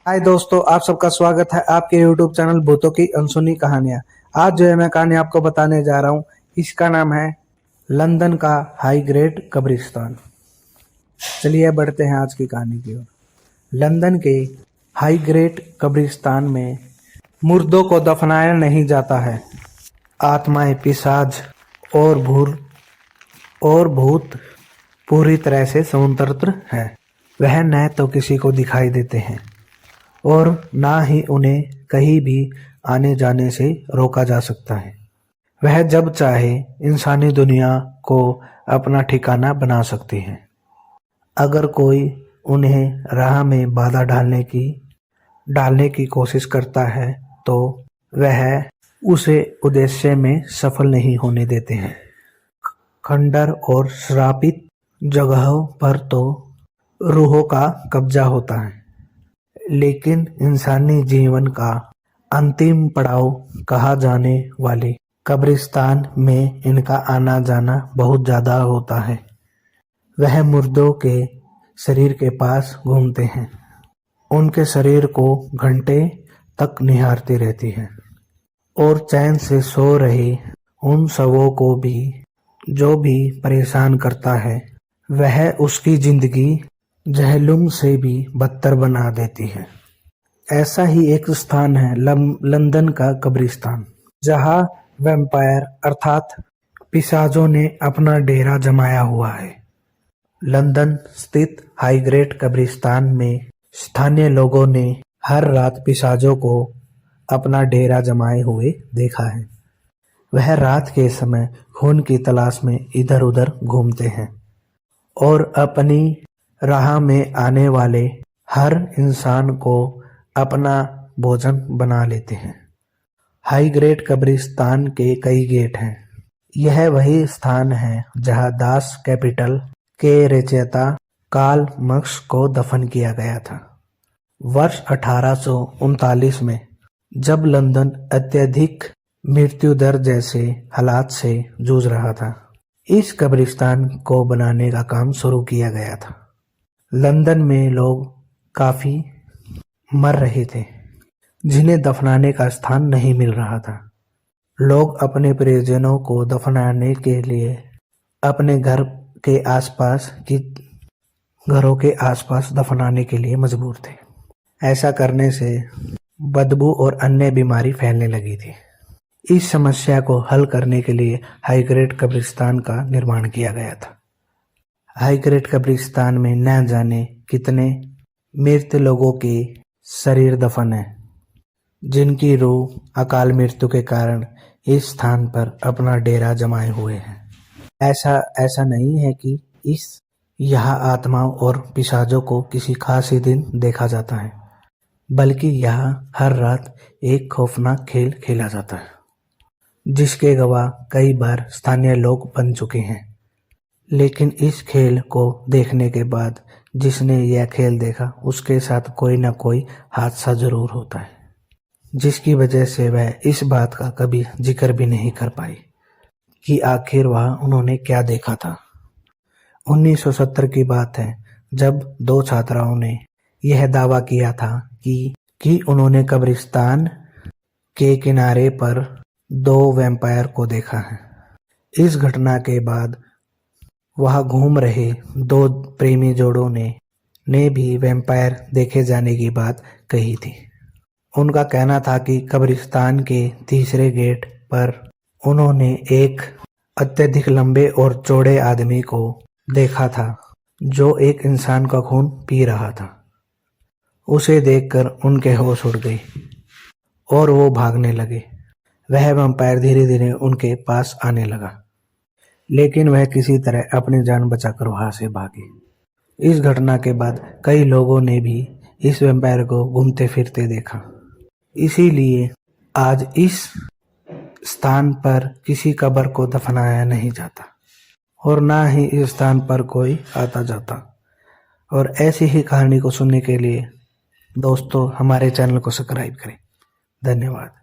हाय दोस्तों, आप सबका स्वागत है आपके YouTube चैनल भूतों की अनसुनी कहानियां। आज जो है मैं कहानी आपको बताने जा रहा हूँ, इसका नाम है लंदन का हाई ग्रेड कब्रिस्तान। चलिए बढ़ते हैं आज की कहानी की ओर। लंदन के हाई ग्रेड कब्रिस्तान में मुर्दों को दफनाया नहीं जाता है। आत्माएं, पिशाच और भूत पूरी तरह से स्वतंत्र है। वह न तो किसी को दिखाई देते हैं और ना ही उन्हें कहीं भी आने जाने से रोका जा सकता है। वह जब चाहे इंसानी दुनिया को अपना ठिकाना बना सकते हैं। अगर कोई उन्हें राह में बाधा डालने की कोशिश करता है तो वह उसे उद्देश्य में सफल नहीं होने देते हैं। खंडर और श्रापित जगहों पर तो रूहों का कब्जा होता है, लेकिन इंसानी जीवन का अंतिम पड़ाव कहा जाने वाले कब्रिस्तान में इनका आना जाना बहुत ज्यादा होता है। वह मुर्दों के शरीर के पास घूमते हैं, उनके शरीर को घंटे तक निहारती रहती है और चैन से सो रहे उन शवों को भी जो भी परेशान करता है, वह उसकी जिंदगी जहलुम से भी बदतर बना देती है। ऐसा ही एक स्थान है लंदन का कब्रिस्तान, जहां वैम्पायर अर्थात पिशाचों ने अपना डेरा जमाया हुआ है। लंदन स्थित हाईग्रेड कब्रिस्तान में स्थानीय लोगों ने हर रात पिशाचों को अपना डेरा जमाए हुए देखा है। वह रात के समय खून की तलाश में इधर उधर घूमते हैं और अपनी राह में आने वाले हर इंसान को अपना भोजन बना लेते हैं। हाई ग्रेड कब्रिस्तान के कई गेट हैं। यह वही स्थान है जहां दास कैपिटल के रचयिता कार्ल मार्क्स को दफन किया गया था। वर्ष 1839 में जब लंदन अत्यधिक मृत्यु दर जैसे हालात से जूझ रहा था, इस कब्रिस्तान को बनाने का काम शुरू किया गया था। लंदन में लोग काफी मर रहे थे, जिन्हें दफनाने का स्थान नहीं मिल रहा था। लोग अपने परिजनों को दफनाने के लिए अपने घरों के आसपास दफनाने के लिए मजबूर थे। ऐसा करने से बदबू और अन्य बीमारी फैलने लगी थी। इस समस्या को हल करने के लिए हाई ग्रेड कब्रिस्तान का निर्माण किया गया था। हाई ग्रेड कब्रिस्तान में न जाने कितने मृत लोगों के शरीर दफन है, जिनकी रूह अकाल मृत्यु के कारण इस स्थान पर अपना डेरा जमाए हुए हैं। ऐसा नहीं है कि यहाँ आत्माओं और पिशाचों को किसी खास ही दिन देखा जाता है, बल्कि यहाँ हर रात एक खौफनाक खेल खेला जाता है, जिसके गवाह कई बार स्थानीय लोग बन चुके हैं। लेकिन इस खेल को देखने के बाद जिसने यह खेल देखा, उसके साथ कोई न कोई हादसा जरूर होता है, जिसकी वजह से वह इस बात का कभी जिक्र भी नहीं कर पाई कि आखिर वह उन्होंने क्या देखा था। 1970 की बात है, जब दो छात्राओं ने यह दावा किया था कि उन्होंने कब्रिस्तान के किनारे पर दो वैम्पायर को देखा है। इस घटना के बाद वहां घूम रहे दो प्रेमी जोड़ों ने भी वैम्पायर देखे जाने की बात कही थी। उनका कहना था कि कब्रिस्तान के तीसरे गेट पर उन्होंने एक अत्यधिक लंबे और चौड़े आदमी को देखा था, जो एक इंसान का खून पी रहा था। उसे देखकर उनके होश उड़ गए और वो भागने लगे। वह वैम्पायर धीरे धीरे उनके पास आने लगा, लेकिन वह किसी तरह अपनी जान बचाकर वहां से भागे। इस घटना के बाद कई लोगों ने भी इस वैम्पायर को घूमते फिरते देखा। इसीलिए आज इस स्थान पर किसी कब्र को दफनाया नहीं जाता और ना ही इस स्थान पर कोई आता जाता। और ऐसी ही कहानी को सुनने के लिए दोस्तों हमारे चैनल को सब्सक्राइब करें। धन्यवाद।